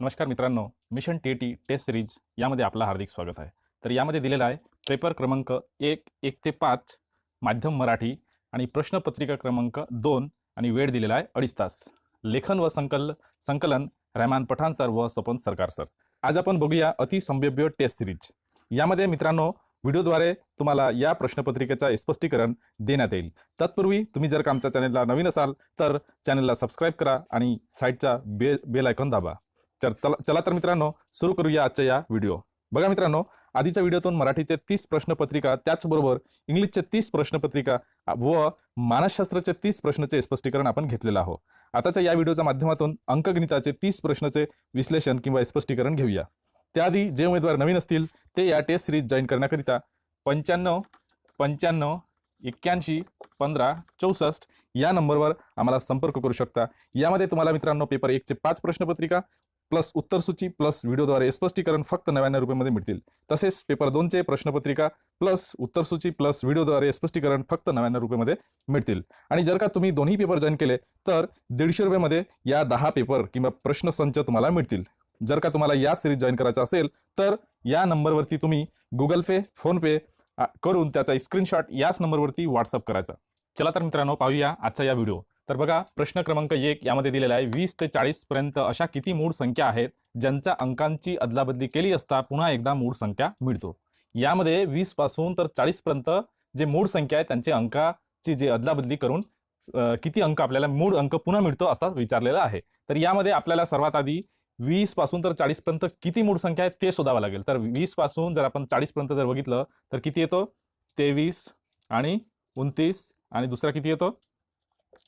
नमस्कार मित्रांनो, mission T taste series यामध्ये आपलं हार्दिक स्वागत आहे. तर यामध्ये दिलेला आहे पेपर क्रमांक 1 ते 5 माध्यम मराठी आणि प्रश्नपत्रिका क्रमांक 2 आणि वेळ दिलेला आहे 2.5 तास. लेखन व संकलन रहमान पठाण सर व सपन सरकार सर. आज आपण बघूया अतिसंभाव्य टेस्ट सिरीज. यामध्ये मित्रांनो व्हिडिओद्वारे तुम्हाला या प्रश्नपत्रिकेचा स्पष्टीकरण देण्यात येईल. तत्पूर्वी तुम्ही जर का आमच्या चॅनलला नवीन असाल तर चॅनलला सबस्क्राईब करा आणि साईडचा बेल आयकॉन दाबा. चला तर मित्रांनो सुरू करूया आजच्या या व्हिडिओ. बघा मित्रांनो, आधीच्या व्हिडिओतून मराठीचे 30 प्रश्नपत्रिका, त्याचबरोबर इंग्लिशचे 30 प्रश्नपत्रिका व मानसशास्त्राचे 30 प्रश्नाचे स्पष्टीकरण आपण घेतलेलं आहोत. आताच्या या व्हिडिओच्या माध्यमातून अंकगणिताचे 30 प्रश्नाचे विश्लेषण किंवा स्पष्टीकरण घेऊया. त्याआधी जे उमेदवार नवीन असतील ते या टेस्ट सिरीज जॉईन करण्याकरिता 95 85 81 15 64 या नंबरवर आम्हाला संपर्क करू शकता. यामध्ये तुम्हाला मित्रांनो पेपर 1 चे 5 प्रश्नपत्रिका प्लस उत्तरसूची प्लस व्हिडिओद्वारे स्पष्टीकरण फक्त 99 रुपयांमध्ये मिळतील. तसेच पेपर 2 चे प्रश्नपत्रिका प्लस उत्तरसूची प्लस व्हिडिओद्वारे स्पष्टीकरण फक्त 99 रुपयांमध्ये मिळतील. आणि जर का तुम्ही दोन्ही पेपर जॉईन केले तर 150 रुपयांमध्ये या 10 पेपर किंवा प्रश्नसंच तुम्हाला मिळतील. जर का तुम्हाला या सिरीज जॉईन करायचं असेल तर या नंबरवरती तुम्ही गुगल पे, फोन पे करून त्याचा स्क्रीनशॉट याच नंबरवरती व्हॉट्सअप करायचा. चला तर मित्रांनो पाहूया आजचा या व्हिडिओ. तर बघा प्रश्न क्रमांक 1 यामध्ये दिलेला आहे 20 ते 40 पर्यंत अशा किती मूळ संख्या आहेत ज्यांच्या अंकांची अदलाबदली केली असता पुन्हा एकदा मूळ संख्या मिळतो. यामध्ये 20 पासून तर 40 पर्यंत जे मूळ संख्या आहे त्यांचे अंकाची जे अदलाबदली करून किती अंक आपल्याला मूळ अंक पुन्हा मिळतो असा विचारलेला आहे. तर यामध्ये आपल्याला सर्वात आधी 20 पासून तर 40 पर्यंत किती मूळ संख्या आहे ते शोधावं लागेल. तर 20 पासून जर आपण 40 पर्यंत जर बघितलं तर किती येतो 23 आणि 29 आणि दुसरा किती येतो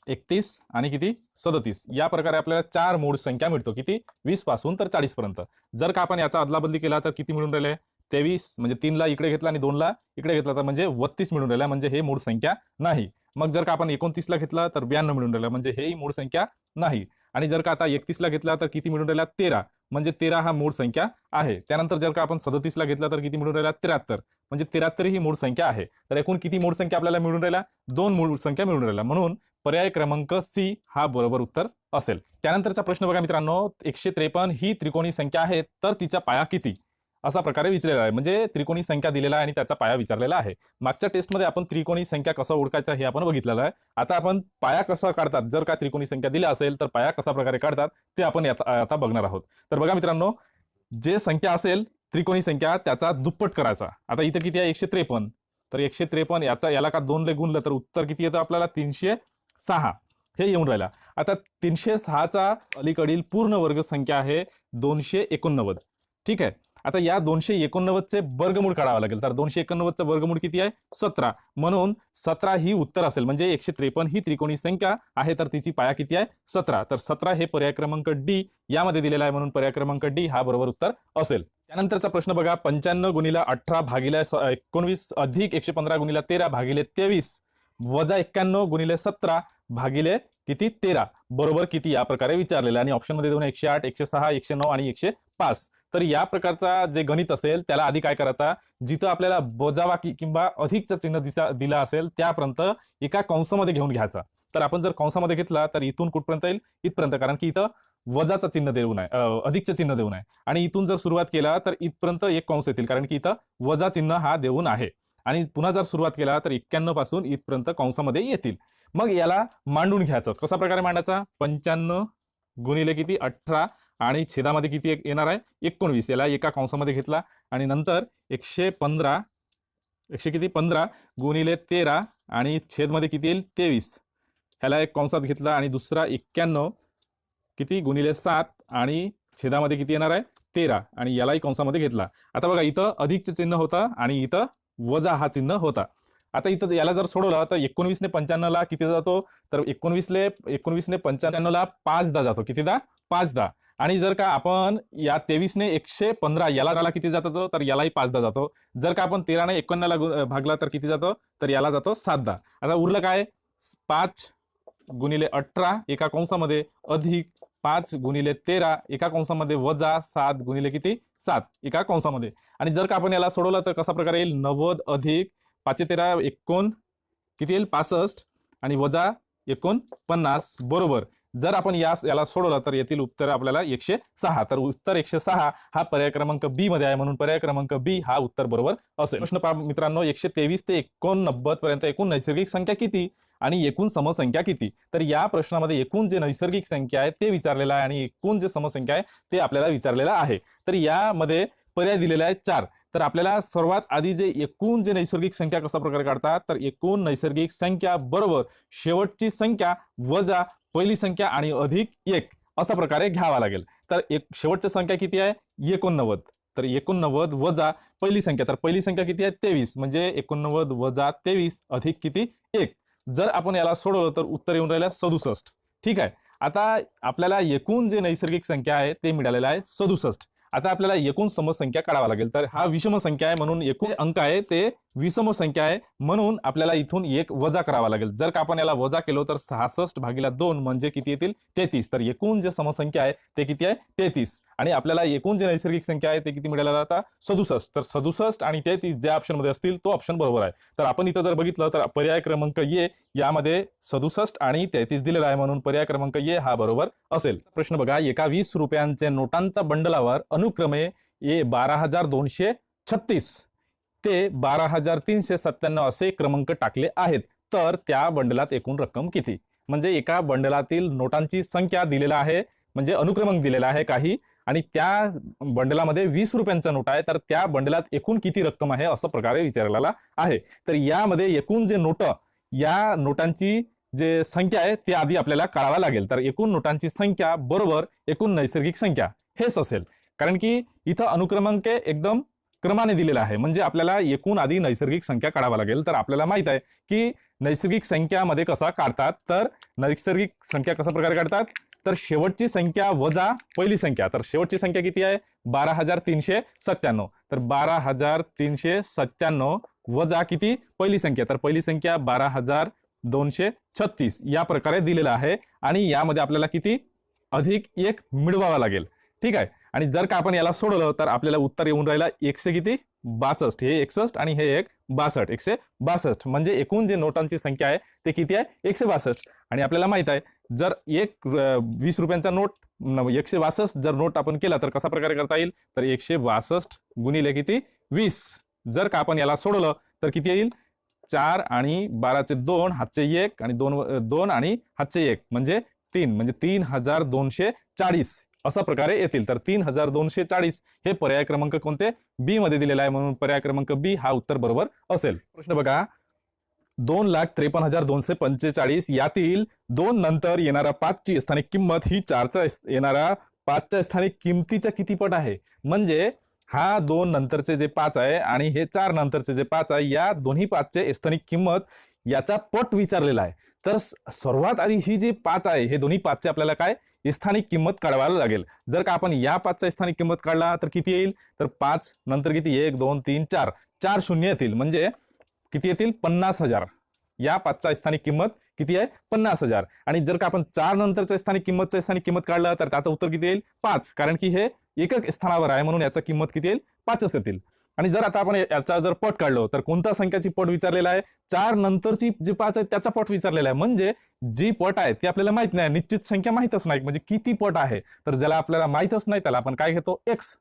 31 आणि किती 37. या प्रकारे आपल्याला 4 मूळ संख्या मिळतो. किती 20 पासून तर 40 पर्यंत. जर का आपण याचा अदलाबदली केला तर किती मिळून राहिले 23 म्हणजे 3 ला इकडे घेतला आणि 2 ला इकडे घेतला तर म्हणजे 32 मिळून राहिला, म्हणजे हे मूळ संख्या नाही. मग जर का आपण 29 ला घेतला तर 92 मिळून राहिला, म्हणजे हेही मूळ संख्या नाही. आणि जर का आता 31 ला घेतला तर किती मिळून राहिला 13, म्हणजे 13 हा मूळ संख्या आहे. त्यानंतर जर का आपण 37 ला घेतला तर किती मिळून राहिला 73, म्हणजे 73 ही मूळ संख्या आहे. तर एकूण किती मूळ संख्या आपल्याला मिळून राहिला 2 मूळ संख्या मिळून राहिला. म्हणून पर्याय क्रमांक सी हा बरोबर उत्तर असेल. त्यानंतरचा प्रश्न बघा मित्रांनो, 153 ही त्रिकोणी संख्या आहे तर तिचा पाया किती असा प्रकारे विचारलेला आहे. म्हणजे त्रिकोणी संख्या दिलेला आहे आणि त्याचा पाया विचारलेला आहे. मागच्या टेस्टमध्ये आपण त्रिकोणी संख्या कसं ओळखायचं हे आपण बघितलेलं आहे. आता आपण पाया कसा काढतात, जर का त्रिकोणी संख्या दिल्या असेल तर पाया कसा प्रकारे काढतात ते आपण आता बघणार आहोत. तर बघा मित्रांनो, जे संख्या असेल त्रिकोणी संख्या त्याचा दुप्पट करायचा. आता इथे किती आहे 153, तर 153 याला का 2 ने गुणलं तर उत्तर किती येतं आपल्याला 306 हे येऊन राहिला. आता 306चा अलीकडील पूर्ण वर्ग संख्या आहे 289. ठीक आहे. आता या 289चे वर्गमूळ काढावं लागेल. तर 289चं वर्गमूळ किती आहे 17, म्हणून 17 ही उत्तर असेल. म्हणजे 153 ही त्रिकोणी संख्या आहे तर तिची पाया किती आहे 17. तर 17 हे पर्याय क्रमांक डी यामध्ये दिलेला आहे, म्हणून पर्याय क्रमांक डी हा बरोबर उत्तर असेल. त्यानंतरचा प्रश्न बघा, 55 गुणिले 18 भागिले 19 अधिक 115 गुणिले 13 भागिले 23 वजा 91 गुणिले 17 भागिले किती 13 बरोबर किती या प्रकारे विचारलेलं. आणि ऑप्शन मध्ये देऊन 108, 106, 109 आणि 105. तर या प्रकारचा जे गणित असेल त्याला आधी काय करायचा, जिथं आपल्याला वजाबाकी किंवा अधिकचं चिन्ह दिला असेल त्यापर्यंत एका कंसामध्ये घेऊन घ्यायचा. तर आपण जर कंसामध्ये घेतला तर इथून कुठपर्यंत येईल इथपर्यंत, कारण की इथं वजाचं चिन्ह देऊन आहे, अधिकचं चिन्ह देऊन आहे. आणि इथून जर सुरुवात केला तर इथपर्यंत एक कंस येतील, कारण की इथं वजा चिन्ह हा देऊन आहे. आणि पुन्हा जर सुरुवात केला तर 91 पासून इथपर्यंत कंसामध्ये येतील. मग याला मांडून घ्यायचं. कसा प्रकारे मांडायचा, 55 गुणिले किती 18 आणि छेदामध्ये किती येणार आहे 19, याला एका कंसामध्ये घेतला. आणि नंतर 115 गुणिले 13 आणि छेदमध्ये किती येईल 23, ह्याला एक कंसात घेतला. आणि दुसरा 91 किती गुणिले 7 आणि छेदामध्ये किती येणार आहे 13 आणि यालाही कंसामध्ये घेतला. आता बघा इथं अधिकचे चिन्ह होतं आणि इथं वजा हा चिन्ह होता. आता इथं याला जर सोडवलं तर 19 ने 95 ला किती जातो, तर 19 ने 95 ला 5 जातो. कितीदा 5. आणि जर का आपण या 23 ने 115 याला किती जातो, तर यालाही 5 जातो. जर का आपण 13 ने 51 ला भागला तर किती जातो, तर याला जातो 7. आता उरलं काय 5 गुणिले 18 एका कंसामध्ये अधिक 5 गुणिले 13 एका कंसामध्ये वजा 7 गुणिले किती 7 एका कंसामध्ये. आणि जर का आपण याला सोडवलं तर कसा प्रकारे येईल 90 अधिक 5 13 किती येईल 65 आणि वजा 49 बरोबर जर आपण याला सोडवलं तर येथील उत्तर आपल्याला 106. तर उत्तर 106 हा पर्याय क्रमांक बी मध्ये आहे, म्हणून पर्याय क्रमांक बी हा उत्तर बरोबर असेल. प्रश्न पहा मित्रांनो, 123 ते 89 पर्यंत एकूण नैसर्गिक संख्या किती आणि एकूण समसंख्या किती? तर या प्रश्नामध्ये एकूण जे नैसर्गिक संख्या आहे ते विचारलेलं आहे आणि एकूण जे समसंख्या आहे ते आपल्याला विचारलेलं आहे. तर यामध्ये पर्याय दिलेले आहेत 4. तर आपल्याला सर्वात आधी जे एकूण जे नैसर्गिक संख्या कशा प्रकारे काढतात, तर एकूण नैसर्गिक संख्या बरोबर शेवटची संख्या वजा पहिली संख्या आणि अधिक 1 अशा प्रकारे घ्यावा लागेल. तर शेवटची संख्या किती आहे? 89. तर 89 वजा पहिली संख्या, तर पहिली संख्या किती आहे? 23. म्हणजे 89 वजा 23 अधिक किती? 1. जर आपण याला सोडवलं तर उत्तर येऊन राहिलं 67. ठीक आहे. आता आपल्याला एकूण जे नैसर्गिक संख्या आहे ते मिळालेलं आहे 67. आता आपल्याला एकूण समसंख्या काढावा लागेल. तर हा विषम संख्या आहे म्हणून एकूण अंक आहे ते विषम संख्या आहे, म्हणून आपल्याला इथून 1 वजा करावा लागेल. जर का आपण याला वजा केलो तर 66/2 म्हणजे किती येतील? 33. तर एकूण जे समसंख्या आहे ते किती आहे? 33. आणि आपल्याला एकूण जे नैसर्गिक संख्या आहे ते किती मिळालेलं आता? 67. तर 67 आणि 33 ज्या ऑप्शन मध्ये असतील तो ऑप्शन बरोबर आहे. तर आपण इथं जर बघितलं तर पर्याय क्रमांक ए यामध्ये 67 आणि 33 दिलेला आहे, म्हणून पर्याय क्रमांक ए हा बरोबर असेल. प्रश्न बघा, एका 20 रुपयांचे नोटांच्या बंडलावर अनुक्रमे 12,236 ते 12,397 असे क्रमांक टाकले आहेत, तर त्या बंडलात एकूण रक्कम किती? म्हणजे एका बंडलातील नोटांची संख्या दिलेला आहे, म्हणजे अनुक्रमांक दिलेला आहे काही, आणि त्या बंडलामध्ये 20 रुपयांचा नोट आहे, तर त्या बंडलात एकूण किती रक्कम आहे असं प्रकारे विचारलेला आहे. तर यामध्ये एकूण जे नोट, या नोटांची जे संख्या आहे ते आधी आपल्याला काढावा लागेल. तर एकूण नोटांची संख्या बरोबर एकूण नैसर्गिक संख्या हेच असेल, कारण की इथं अनुक्रमांक एकदम क्रमाने दिलेला आहे, म्हणजे आपल्याला एकूण आधी नैसर्गिक संख्या काढावा लागेल. तर आपल्याला माहित आहे की नैसर्गिक संख्यामध्ये कसा काढतात, तर नैसर्गिक संख्या कशा प्रकारे काढतात, तर शेवटची संख्या वजा पहिली संख्या. तर शेवटची संख्या किती आहे? 12,397. तर 12,397 वजा किती? पहिली संख्या. तर पहिली संख्या 12,236 या प्रकारे दिलेला आहे, आणि यामध्ये आपल्याला किती? अधिक 1 मिळवावा लागेल. ठीक आहे. आणि जर का आपण याला सोडवलं तर आपल्याला उत्तर येऊन राहिला 100 किती? 62. हे 61 आणि हे एक 62. 162 म्हणजे एकूण जे नोटांची संख्या आहे ते किती आहे? 162. आणि आपल्याला माहित आहे जर एक 20 रुपयांचा नोट 162 जर नोट आपण केला तर कसा प्रकारे करता येईल? तर 162 गुणिले किती? 20. जर का आपण याला सोडवलं तर किती येईल? 4 आणि 12चे 2 हातचे 1 आणि 2 आणि हातचे 1 म्हणजे 3, म्हणजे 3240 अशा प्रकारे येतील. तर 3240 हे पर्याय क्रमांक कोणते? बी मध्ये दिलेला आहे, म्हणून पर्याय क्रमांक बी हा उत्तर बरोबर असेल. प्रश्न बघा, 2,53,245 यातील 2 नंतर येणारा 5 ची स्थानिक किंमत ही 4चा येणारा 5च्या स्थानिक किमतीच्या किती पट आहे? म्हणजे हा 2 नंतरचे जे 5 आहे आणि हे 4 नंतरचे जे 5 आहे, या दोन्ही 5चे स्थानिक किंमत याचा पट विचारलेला आहे. तर सर्वात आधी ही जी 5 आहे, हे दोन्ही 5चे आपल्याला काय? स्थानिक किंमत काढायला लागेल. जर का आपण या 5चा स्थानिक किंमत काढला तर किती येईल? तर 5 नंतर किती? 1 2 3 4 4 शून्य येतील, म्हणजे किती येतील? 50,000. या 5चा स्थानिक किंमत किती आहे? 50,000. आणि जर का आपण 4 नंतरच्या स्थानिक किंमत काढलं तर त्याचं उत्तर किती येईल? 5, कारण की हे एकक स्थानावर आहे म्हणून याचा किंमत किती येईल? 5च येतील. आणि जर आता आपण याचा जर पट काढलो तर कोणत्या संख्याची पट विचारलेला आहे? 4 नंतरची जी 5 आहे त्याचा पट विचारलेला आहे, म्हणजे जी पट आहे ती आपल्याला माहित नाही, निश्चित संख्या माहितच नाही, म्हणजे किती पट आहे. तर ज्याला आपल्याला माहितच नाही त्याला आपण काय घेतो? x.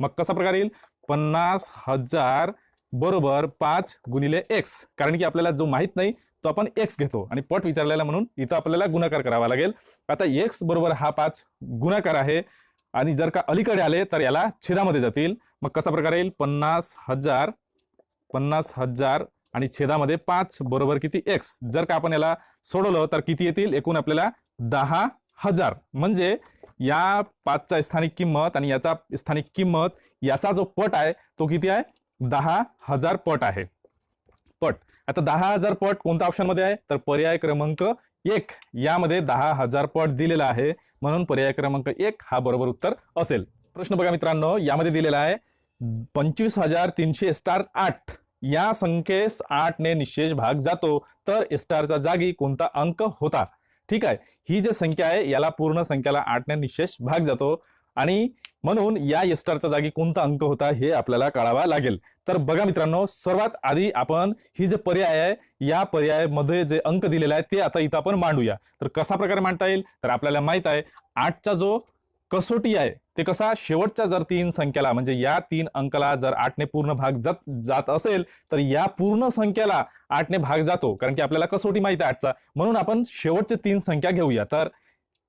मग कसा प्रकार येईल? 50,000 बरोबर 5 गुणिले x, कारण की आपल्याला जो माहित नाही तो आपण x घेतो आणि पट विचारलेला म्हणून इथं आपल्याला गुणाकार करावा लागेल. आता x बरोबर हा 5 गुणाकार आहे, आणि जर का अलीकडे आले तर याला छेदामध्ये जातील. मग कसा प्रकार येईल? 50,000 आणि छेदामध्ये 5 बरोबर किती? x. जर का आपण याला सोडवलं तर किती येतील? एकूण आपल्याला 10,000. म्हणजे या 5चा स्थानिक किंमत आणि याचा स्थानिक किंमत याचा जो पट आहे तो किती आहे? 10,000 पट आहे. पट. आता 10,000 पट कोणत्या ऑप्शन मध्ये आहे? तर पर्याय क्रमांक 1 यामध्ये 10,000 पट दिलेला आहे, म्हणून पर्याय क्रमांक 1 हा बरोबर उत्तर असेल. प्रश्न बघा मित्रांनो, यामध्ये दिलेला आहे 25,300 या संख्येस 8 ने निशेष भाग जातो तर स्टारच्या जागी कोणता अंक होता? ठीक आहे. ही जी संख्या आहे याला पूर्ण संख्याला 8 ने निशेष भाग जातो. आणि म्हणून या स्टारच्या जागी कोणता अंक होता हे आपल्याला कळावा लागेल. तर बघा मित्रांनो, सर्वात आधी आपण ही जे पर्याय आहे या पर्यायामध्ये जे अंक दिलेले आहेत ते आता इथं आपण मांडूया. तर कसा प्रकारे मांडता येईल, तर आपल्याला माहित आहे 8चा जो कसोटी आहे ते कसा शेवटच्या जर 3 संख्याला म्हणजे या 3 अंकाला जर 8ने पूर्ण भाग जात असेल तर या पूर्ण संख्याला 8ने भाग जातो, कारण की आपल्याला कसोटी माहिती आहे 8चा. म्हणून आपण शेवटचे 3 संख्या घेऊया. तर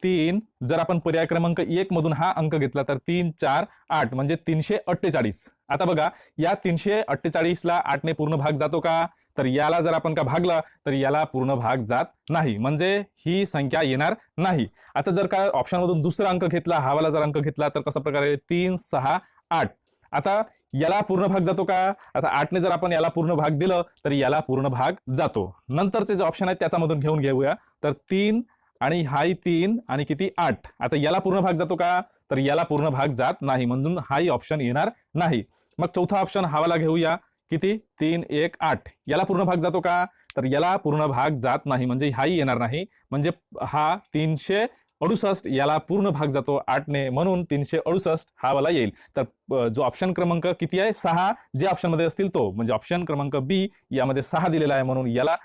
3 जर आपण पर्याय क्रमांक 1 मधून हा अंक घेतला तर 3 4 8 म्हणजे 348. आता बघा या 348ला 8ने पूर्ण भाग जातो का, तर याला जर आपण का भागला तर याला पूर्ण भाग जात नाही, म्हणजे ही संख्या येणार नाही. आता जर का ऑप्शन मधून दुसरा अंक घेतला, हा वाला जर अंक घेतला तर कसा प्रकारे 3 6 8. आता याला पूर्ण भाग जातो का, आता 8ने जर आपण याला पूर्ण भाग दिलं तर याला पूर्ण भाग जातो. नंतरचे जे ऑप्शन आहेत त्याच्यामधून घेऊया. तर 3 आणि हाही 3 आणि किती 8. आता याला पूर्ण भाग जातो का, तर याला पूर्ण भाग जात नाही, म्हणून हाही ऑप्शन येणार नाही. मग चौथा ऑप्शन हा वाला घेऊया, किती 3 1 8. याला पूर्ण भाग जातो का, तर याला पूर्ण भाग जात नाही, म्हणजे हाही येणार नाही. म्हणजे हा 368 याला पूर्ण भाग जातो 8ने, म्हणून 368 हा वाला येईल. तर जो ऑप्शन क्रमांक किती आहे 6 जे ऑप्शन मध्ये असतील तो म्हणजे ऑप्शन क्रमांक बी यामध्ये 6 दिलेला आहे, म्हणून याला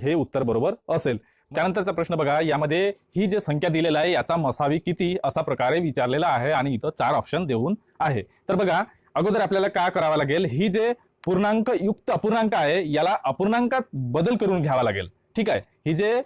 हे उत्तर बरोबर असेल. त्यानंतरचा प्रश्न बघा, यामध्ये ही जे संख्या दिलेला आहे याचा मसावी किती असा प्रकारे विचारलेला आहे आणि इथं 4 ऑप्शन देऊन आहे. तर बघा अगोदर आपल्याला काय करावं लागेल, ही जे पूर्णांक युक्त अपूर्णांक आहे याला अपूर्णांकात बदल करून घ्यावा लागेल. ठीक आहे, ही जे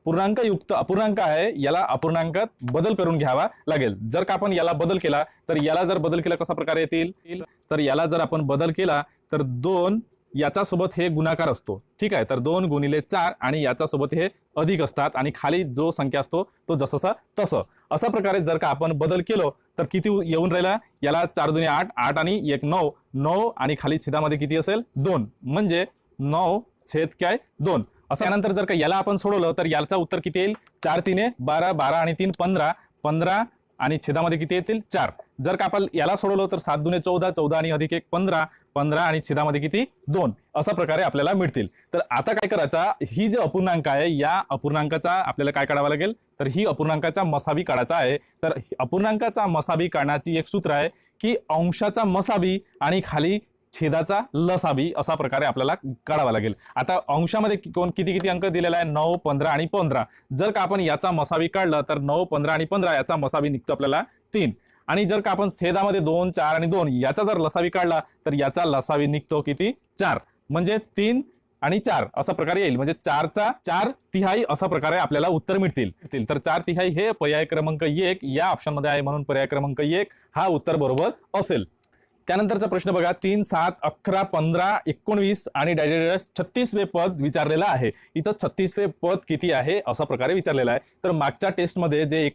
पूर्णांक युक्त अपूर्णांक आहे याला अपूर्णांकात बदल करून घ्यावा लागेल. जर का आपण याला बदल केला तर याला जर बदल केला कसा प्रकारे येतील, तर याला जर आपण बदल केला तर 2 याच्या सोबत हे गुणाकार असतो. ठीक आहे, तर 2 गुणिले 4 आणि याच्या सोबत हे अधिक असतात आणि खाली जो संख्या असतो तो जसं तसं. अशा प्रकारे जर का आपण बदल केलो तर किती येऊन राहिला, याला 4 दुने 8 8 आणि 1 9 9 आणि खाली छेदामध्ये किती असेल 2, म्हणजे 9 छेद काय 2. असं यानंतर जर का याला आपण सोडवलं तर याचं उत्तर किती येईल, 4 3 12 12 आणि 3 15 15 आणि छेदामध्ये किती येतील 4. जर का आपण याला सोडवलं तर 7 दुने 14 14 आणि अधिक 1 15 15 आणि छेदामध्ये किती 2. अशा प्रकारे आपल्याला मिळतील. तर आता काय करायचा, ही जे अपूर्णांक आहे या अपूर्णांकाचा आपल्याला काय काढावा लागेल, तर ही अपूर्णांकाचा मसावी काढायचा आहे. तर अपूर्णांकाचा मसावी काढण्याची एक सूत्र आहे की अंशाचा मसावी आणि खाली छेदाचा लसावी असा प्रकारे आपल्याला काढावा लागेल. आता अंशामध्ये किती किती अंक दिलेला आहे 9 15 आणि 15. जर का आपण याचा मसावी काढला तर 9 15 आणि 15 याचा मसावी निघतो आपल्याला 3. आणि जर का आपण छेदामध्ये 2 4 आणि 2 याचा जर लसावी काढला तर याचा लसावी निघतो किती 4, म्हणजे 3 आणि 4 असा प्रकारे येईल. म्हणजे 4चा 4 तिहाई असा प्रकारे आपल्याला उत्तर मिळतील. तर 4 तिहाई हे पर्याय क्रमांक 1 या ऑप्शन मध्ये आहे, म्हणून पर्याय क्रमांक 1 हा उत्तर बरोबर असेल. त्यानंतरचा प्रश्न बघा, 3 7 11 15 19 आणि 36वे पद विचारलेलं आहे. इथं 36वे पद किती आहे अशा प्रकारे विचारलेलं आहे. तर मागच्या टेस्टमध्ये जे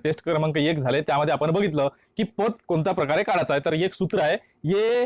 टेस्ट क्रमांक 1 झाले त्यामध्ये आपण बघितलं की पद कोणत्या प्रकारे काढायचं आहे. तर एक सूत्र आहे, ये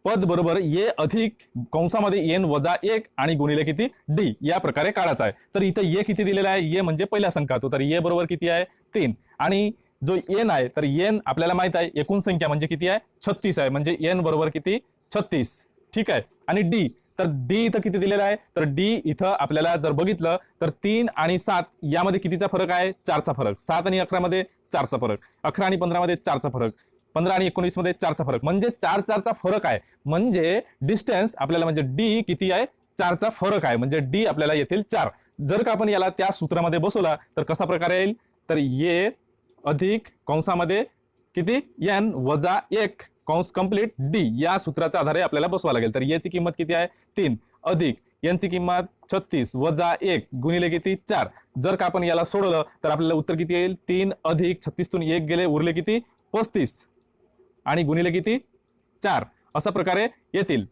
पद बरोबर ये अधिक कंसामध्ये n वजा 1 आणि गुणिले किती डी या प्रकारे काढायचा आहे. तर इथं ये किती दिलेला आहे, ये म्हणजे पहिला संख्या तो, तर ये बरोबर किती आहे 3. आणि जो n आहे तर n आपल्याला माहित आहे एकूण संख्या म्हणजे किती आहे 36 आहे, म्हणजे n बरोबर किती 36. ठीक आहे, आणि डी, तर डी इथं किती दिलेला आहे, तर डी इथं आपल्याला जर बघितलं तर 3 आणि 7 यामध्ये कितीचा फरक आहे 4चा फरक. 7 आणि 11 मध्ये 4चा फरक, 11 आणि 15 मध्ये 4चा फरक, 15 आणि 19 मध्ये 4चा फरक, म्हणजे 4 4चा फरक आहे. म्हणजे डिस्टन्स आपल्याला म्हणजे डी किती आहे 4चा फरक आहे, म्हणजे डी आपल्याला येतील 4. जर का आपण याला त्या सूत्रामध्ये बसवला तर कसा प्रकारे येईल, तर ये अधिक कंसामध्ये किती n वजा 1 कंस कंप्लीट डी या सूत्राच्या आधारे आपल्याला बसवा लागेल. तर याची किंमत किती आहे 3 अधिक यांची किंमत 36 वजा 1 गुणिले किती 4. जर का आपण याला सोडवलं तर आपल्याला उत्तर किती येईल, 3 अधिक 36 तून 1 गेले उरले किती 35 आणि गुणिले किती 4 अशा प्रकारे येतील.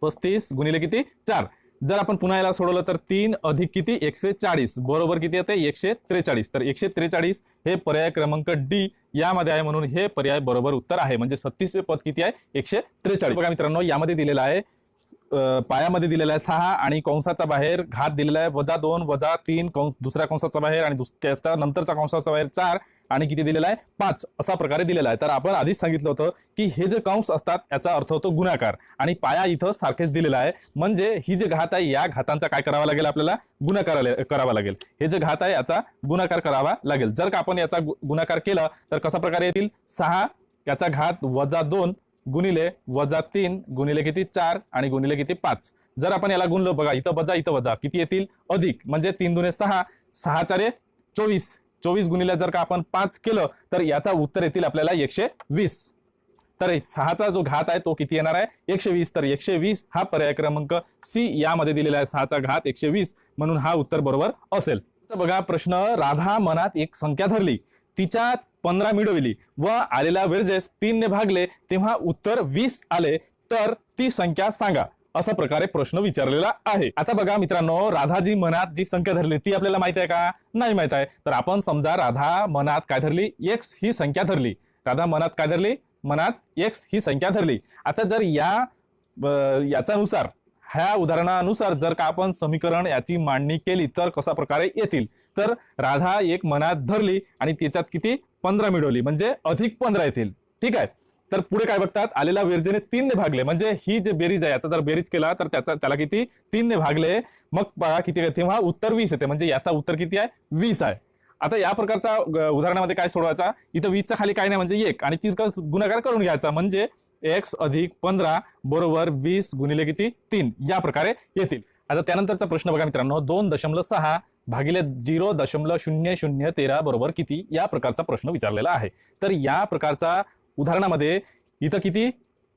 35 गुणिले किती 4. जर आपण पुन्हा याला सोडवलं तर 3 अधिक किती 140 बरोबर किती येते 143. तर 143 हे पर्याय क्रमांक डी यामध्ये आहे, म्हणून हे पर्याय बरोबर उत्तर आहे. म्हणजे 36वे पद किती आहे 143. बघा मित्रांनो, यामध्ये दिलेला आहे पायामध्ये दिलेला आहे 6 आणि कंसाचा बाहेर घात दिलेला आहे -2 -3 कंस दुसऱ्या कंसाचा बाहेर आणि त्याच्या नंतरचा कंसाचा बाहेर 4 आणि किती दिलेला आहे 5 असा प्रकारे दिलेला आहे. तर आपण आधीच सांगितलं होतं की हे जे कंस असतात याचा अर्थ होतो गुणाकार आणि पाया इथं सारखेच दिलेला आहे. म्हणजे ही जे घात आहे या घातांचा काय करावा लागेल आपल्याला गुणाकार करावा लागेल. हे जे घात आहे याचा गुणाकार करावा लागेल. जर का आपण याचा गुणाकार केला तर कसा प्रकारे येतील 6 याचा घात -2 गुणिले -3 गुणिले किती 4 आणि गुणिले किती 5. जर आपण याला गुणलं बघा इथं वजा किती येतील अधिक म्हणजे 3 दुने 6 6 4 24 24 गुणिले जर का आपण 5 केलं तर याचा उत्तर येतील आपल्याला 120. तर 6चा जो घात आहे तो किती येणार आहे 120. तर 120 हा पर्याय क्रमांक सी यामध्ये दिलेला आहे. 6चा घात 120 म्हणून हा उत्तर बरोबर असेल. बघा प्रश्न राधा मनात एक संख्या धरली तिच्या 15 मिळविली व आलेला बेरजेस 3 ने भागले तेव्हा उत्तर 20 आले तर ती संख्या सांगा असा प्रकारे प्रश्न विचारलेला आहे. आता बघा मित्रांनो राधाजी मनात जी संख्या धरली ती आपल्याला माहित आहे का नाही माहित आहे. तर आपण समजा राधा मनात काय धरली x ही संख्या धरली. राधा मनात काय धरली मनात x ही संख्या धरली. आता जर याच्यानुसार ह्या उदाहरणानुसार जर का आपण समीकरण याची मांडणी केली तर कशा प्रकारे येतील. तर राधा एक मनात धरली आणि त्याच्यात किती 15 मिळवली म्हणजे अधिक 15 येतील. ठीक आहे. तर पुढे काय बघतात आलेला बेरजेने 3 ने भागले म्हणजे ही जे बेरीज आहे याचा जर बेरीज केला तर त्याला किती 3 ने भागले मग बघा किती तेव्हा उत्तर 20 येते म्हणजे याचा उत्तर किती आहे 20 आहे. आता या प्रकारचा उदाहरणामध्ये काय सोडवायचा इथं 20च्या खाली काय नाही म्हणजे 1 आणि तितका गुणाकार करून घ्यायचा म्हणजे x अधिक 15 बरोबर 20 गुणिले किती 3 या प्रकारे येतील. आता त्यानंतरचा प्रश्न बघा मित्रांनो 2.6 भागिले 0.0013 बरोबर किती या प्रकारचा प्रश्न विचारलेला आहे. तर या प्रकारचा उदाहरणामध्ये इथं किती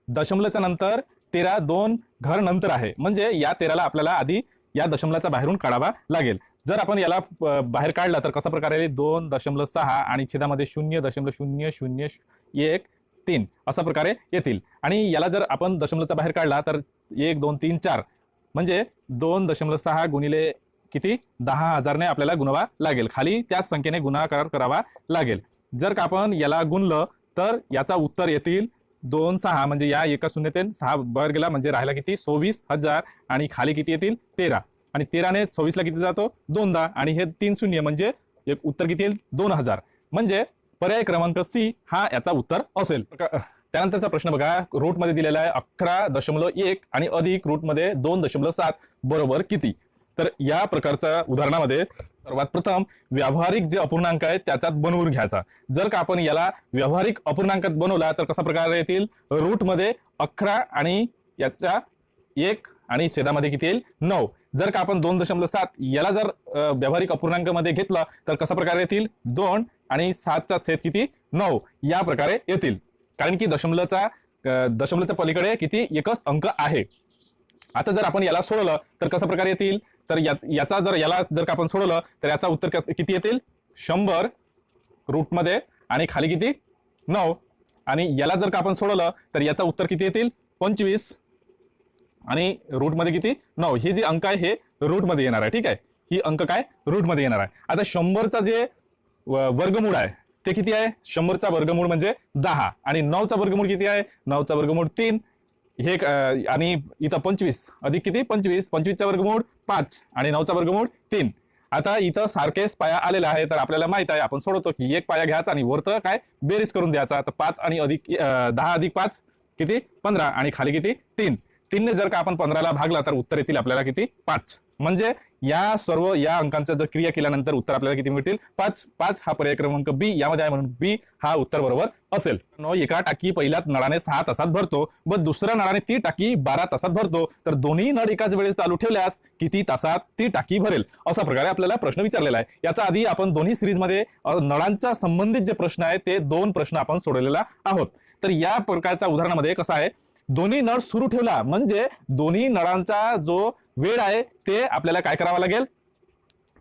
दशमलवाच्या नंतर 13 2 घर नंतर आहे म्हणजे या 13ला आपल्याला आधी या दशमलवाच्या बाहेरून काढावा लागेल. जर आपण याला बाहेर काढला तर कसा प्रकारे 2.6 आणि छेदामध्ये 0.0013 असा प्रकारे येतील. आणि याला जर आपण दशमलवाच्या बाहेर काढला तर 1 2 3 4 म्हणजे 2.6 गुणिले किती 10,000 ने आपल्याला गुणवा लागेल. खाली त्याच संख्येने गुणाकार करावा लागेल. जर का आपण याला गुणलं तर याचा उत्तर येतील 2.6 म्हणजे या एका शून्यतेन 6 बाहेर गेला म्हणजे राहिला किती 26,000 आणि खाली किती येतील 13 आणि 13 ने 26 ला किती जातो 2दा आणि हे 3 शून्य म्हणजे एक उत्तर किती येईल 2000 म्हणजे पर्याय क्रमांक सी हा याचा उत्तर असेल. त्यानंतरचा प्रश्न बघा रूट मध्ये दिलेला आहे 11.1 आणि अधिक रूट मध्ये 2.7 बरोबर किती. तर या प्रकारच्या उदाहरणामध्ये सर्वात प्रथम व्यावहारिक जे अपूर्णांक आहेत त्याच्यात बनवून घ्यायचा. जर का आपण याला व्यावहारिक अपूर्णांकात बनवला तर कसा प्रकारे येतील रूट मध्ये 11 आणि याच्या 1 आणि छेदामध्ये किती येईल 9. जर का आपण 2.7 याला जर व्यावहारिक अपूर्णांकामध्ये घेतला तर कसा प्रकारे येतील 2 आणि 7चा छेद किती 9 या प्रकारे येतील. कारण की दशमलवाच्या पलीकडे किती एकच अंक आहे. आता जर आपण याला सोडवलं तर कसा प्रकारे येतील तर याला जर का आपण सोडवलं तर याचा उत्तर किती येतील 100 रूट मध्ये आणि खाली किती 9 आणि याला जर का आपण सोडवलं तर याचा उत्तर किती येतील 25 आणि रूट मध्ये किती 9. ही जी अंक आहे हे रूट मध्ये येणार आहे. ठीक आहे ही अंक काय रूट मध्ये येणार आहे. आता 100चा जे वर्गमूळ आहे ते किती आहे 100चा वर्गमूळ म्हणजे 10 आणि 9चा वर्गमूळ किती आहे 9चा वर्गमूळ 3 हे आणि इथं 25 अधिक किती 25 25चा वर्गमूळ 5 आणि 9चा वर्गमूळ 3. आता इथं सारखेच पाया आलेला आहे तर आपल्याला माहित आहे आपण सोडवतो की एक पाया घ्यायचा आणि वरतं काय बेरीज करून द्यायचा. तर 5 आणि 10 अधिक 5 किती 15 आणि खाली किती 3 ने जर का आपण 15ला भागला तर उत्तर येतील आपल्याला किती 5 म्हणजे या सर्व या अंकांचा जर क्रिया केल्यानंतर उत्तर आपल्याला किती मिळतील 5. 5 हा पर्याय क्रमांक बी यामध्ये आहे म्हणून बी हा उत्तर बरोबर असेल. एका टाकी पहिल्या नळाने 6 तासात भरतो व दुसऱ्या नळाने ती टाकी 12 तासात भरतो तर दोन्ही नळ एकाच वेळेस चालू ठेवल्यास किती तासात ती टाकी भरेल अशा प्रकारे आपल्याला प्रश्न विचारलेला आहे. याचा आधी आपण दोन्ही सिरीजमध्ये नळांच्या संबंधित जे प्रश्न आहेत ते 2 प्रश्न आपण सोडवलेला आहोत. तर या प्रकारच्या उदाहरणामध्ये कसं आहे दोन्ही नळ सुरू ठेवला म्हणजे दोन्ही नळांचा जो वेळ आहे ते आपल्याला काय करावा लागेल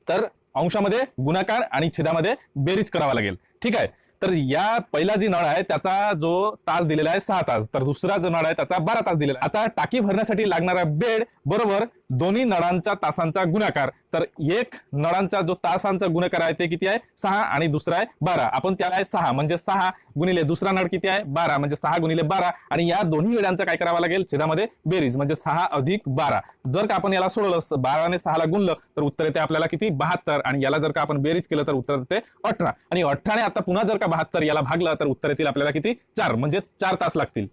तर अंशामध्ये गुणाकार आणि छेदामध्ये बेरीज करावा लागेल. ठीक आहे. तर या पहिला जी नळ आहे त्याचा जो तास दिलेला आहे 6 तास तर दुसरा जो नळ आहे त्याचा 12 तास दिलेला आहे. आता टाकी भरण्यासाठी लागणारा वेळ बरोबर दोन्ही नळांच्या तासांचा गुणाकार, तर एक नळांचा जो तासांचा गुणाकार आहे ते किती आहे 6 आणि दुसरा आहे 12. आपण त्याला आहे 6 म्हणजे 6 गुणिले दुसरा नळ किती आहे 12 म्हणजे 6 गुणिले 12 आणि या दोन्ही वेळांचा काय करावा लागेल छेदामध्ये बेरीज म्हणजे 6 अधिक 12. जर का आपण याला सोडवलं 12 ने 6 ला गुणलं तर उत्तर येते आपल्याला किती 72 आणि याला जर का आपण बेरीज केलं तर उत्तर येते 18 आणि 18 ने आता पुन्हा जर का 72 याला भागलं तर उत्तर येतील आपल्याला किती 4 म्हणजे 4 तास लागतील.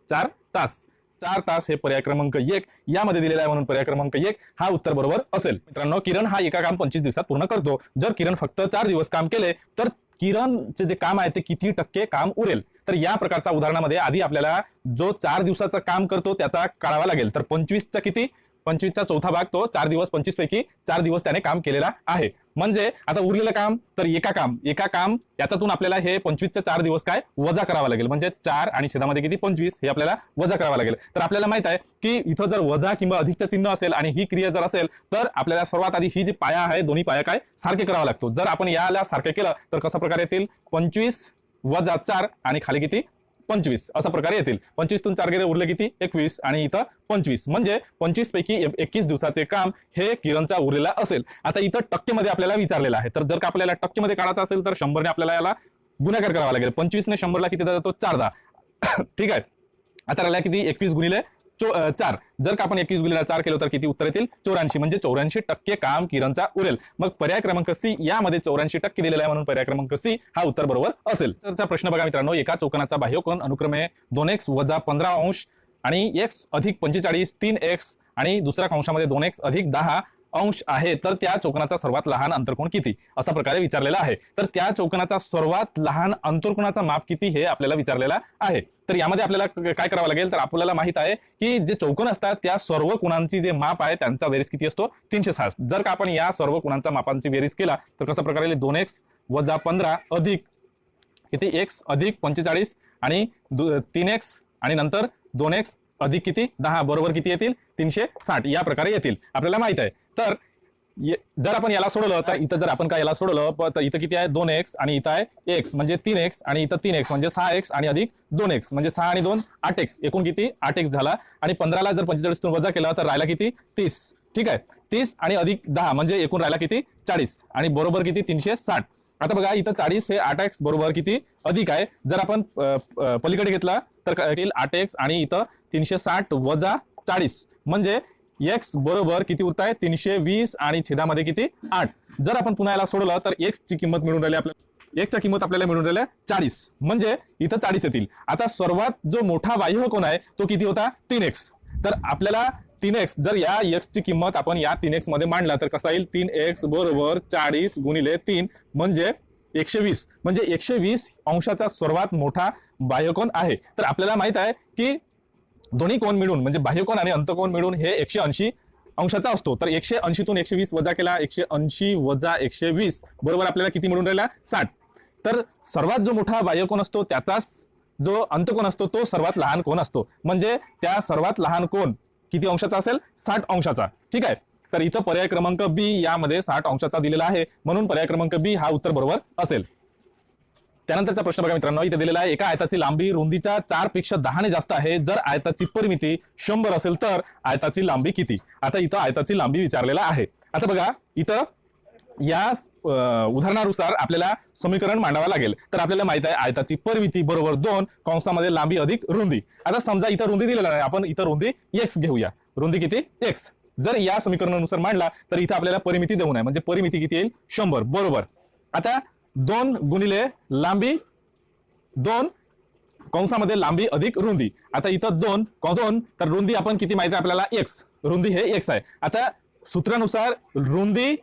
4 तास. 4 तास हे पर्याय क्रमांक 1 यामध्ये दिलेला आहे म्हणून पर्याय क्रमांक 1 हा उत्तर बरोबर असेल. मित्रांनो किरण हा एका काम 25 दिवसात पूर्ण करतो. जर किरण फक्त 4 दिवस काम केले तर किरणचे जे काम आहे ते किती टक्के काम उरेल. तर या प्रकारच्या उदाहरणामध्ये आधी आपल्याला जो 4 दिवसाचं काम करतो त्याचा काढावा लागेल. तर 25चा किती 25चा चौथा भाग तो 4 दिवस 25 पैकी 4 दिवस त्याने काम केलेला आहे. म्हणजे आता उरलेलं काम तर एका काम याच्यातून आपल्याला हे 25चे 4 दिवस काय वजा करावा लागेल. म्हणजे 4 आणि छेदामध्ये किती 25 हे आपल्याला वजा करावा लागेल. तर आपल्याला माहित आहे की इथं जर वजा किंवा अधिकचं चिन्ह असेल आणि ही क्रिया जर असेल तर आपल्याला सर्वात आधी ही जी पाया आहे दोन्ही पाया काय सारखे करावा लागतो. जर आपण याला सारखे केलं तर कशा प्रकारे येतील 25 वजा 4 आणि खाली किती 25 अशा प्रकारे येतील. 25 तून 4 गेले उरले किती 21 आणि इथं 25 म्हणजे 25 पैकी 21 दिवसाचे काम हे किरणचा उरलेला असेल. आता इथं टक्केमध्ये आपल्याला विचारलेलं आहे. तर जर का आपल्याला टक्केमध्ये काढायचं असेल तर 100 ने आपल्याला याला गुणाकार करावा लागेल. 25 ने 100 ला किती जातो 4 10 ठीक आहे. आता राहिला किती 21 गुणिले 4. जर का आपण 21 गुणिले 4 केलं तर किती उत्तर येतील 84 म्हणजे 84% काम किरणचा उरेल. मग पर्याय क्रमांक सी यामध्ये 84% दिलेला आहे म्हणून पर्याय क्रमांक सी हा उत्तर बरोबर असेल. तर प्रश्न बघा मित्रांनो एका चौकोनाचा बाह्यकोन अनुक्रमे 2x वजा 15 अंश आणि x अधिक 45 3x आणि दुसऱ्या कंशामध्ये 2x अधिक 10 अंश आहे तर त्या चौकोनाचा सर्वात लहान अंतरकोन किती अशा प्रकारे विचारलेला आहे. तर त्या चौकोनाचा सर्वात लहान अंतरकोनाचा माप किती हे आपल्याला विचारलेला आहे. तर यामध्ये आपल्याला काय करावं लागेल तर आपल्याला माहित आहे की जे चौकोन असतात त्या सर्व कोणांची जे माप आहे त्यांचा बेरीज किती असतो 360. जर का आपण या सर्व कोणांचा मापांची बेरीज केला तर कशा प्रकारे 2x वजा 15 अधिक किती x अधिक 45 आणि 3x आणि नंतर 2x अधिक किती 10 बरोबर किती येतील 360 या प्रकारे येतील आपल्याला माहित आहे. तर जर आपण याला सोडवलं तर इथं जर आपण काय याला सोडवलं तर इथं किती आहे 2x आणि इथं आहे x म्हणजे 3x आणि इथं 3x म्हणजे 6x आणि अधिक 2x म्हणजे 6 आणि 2 8x एकूण किती 8x झाला आणि 15 ला जर 45 तून वजा केला तर राहिला किती 30 ठीक आहे. 30 आणि अधिक 10 म्हणजे एकूण राहिला किती 40 आणि बरोबर किती 360. आता बघा इथं 40 हे 8x बरोबर किती अधिक आहे. जर आपण पलीकडे घेतला तर येईल 8x आणि इथं 360 वजा 40 म्हणजे x बरोबर किती उरत आहे 320 आणि छेदामध्ये किती 8. जर आपण पुन्हा याला सोडलं तर x ची किंमत मिळून राहिली आपल्याला x ची किंमत आपल्याला मिळून राहिली 40 म्हणजे इथं 40 येतील. आता सर्वात जो मोठा बाह्य कोन आहे तो किती होता 3x. तर आपल्याला 3x जर या x ची किंमत आपण या 3x मध्ये मांडला तर कसा येईल 3x बरोबर 40 गुणिले 3 म्हणजे 120 म्हणजे 120 अंशाचा सर्वात मोठा बाह्यकोन आहे. तर आपल्याला माहित आहे की दोन्ही कोन मिळून म्हणजे बाह्यकोन आणि अंतकोन मिळून हे 180 अंशाचा असतो. तर 180 तून 120 वजा केला 180 वजा 120 बरोबर आपल्याला किती मिळून राहिला 60. तर सर्वात जो मोठा बाह्यकोन असतो त्याचाच जो अंतकोन असतो तो सर्वात लहान कोन असतो. म्हणजे त्या सर्वात लहान कोन किती अंशाचा असेल 60 अंशाचा ठीक आहे. तर इथं पर्याय क्रमांक बी यामध्ये 60 अंशाचा दिलेला आहे म्हणून पर्याय क्रमांक बी हा उत्तर बरोबर असेल. त्यानंतरचा प्रश्न बघा मित्रांनो इथे दिलेला आहे एका आयताची लांबी रुंदीच्या 4 पेक्षा 10 ने जास्त आहे. जर आयताची परिमिती 100 असेल तर आयताची लांबी किती. आता इथं आयताची लांबी विचारलेला आहे. आता बघा इथं या उदाहरणानुसार आपल्याला समीकरण मांडावं लागेल. तर आपल्याला माहित आहे आयताची परिमिती बरोबर 2 कंसामध्ये लांबी अधिक रुंदी. आता समजा इथं रुंदी दिलेला नाही आपण इथं रुंदी x घेऊया. रुंदी किती x जर या समीकरणानुसार मांडला तर इथं आपल्याला परिमिती देऊ नये म्हणजे परिमिती किती येईल 100 बरोबर. आता 2 गुणिले लांबी 2 कंसामध्ये लांबी अधिक रुंदी. आता इथं 2 तर रुंदी आपण किती माहिती आहे आपल्याला x रुंदी हे x आहे. आता सूत्रानुसार रुंदी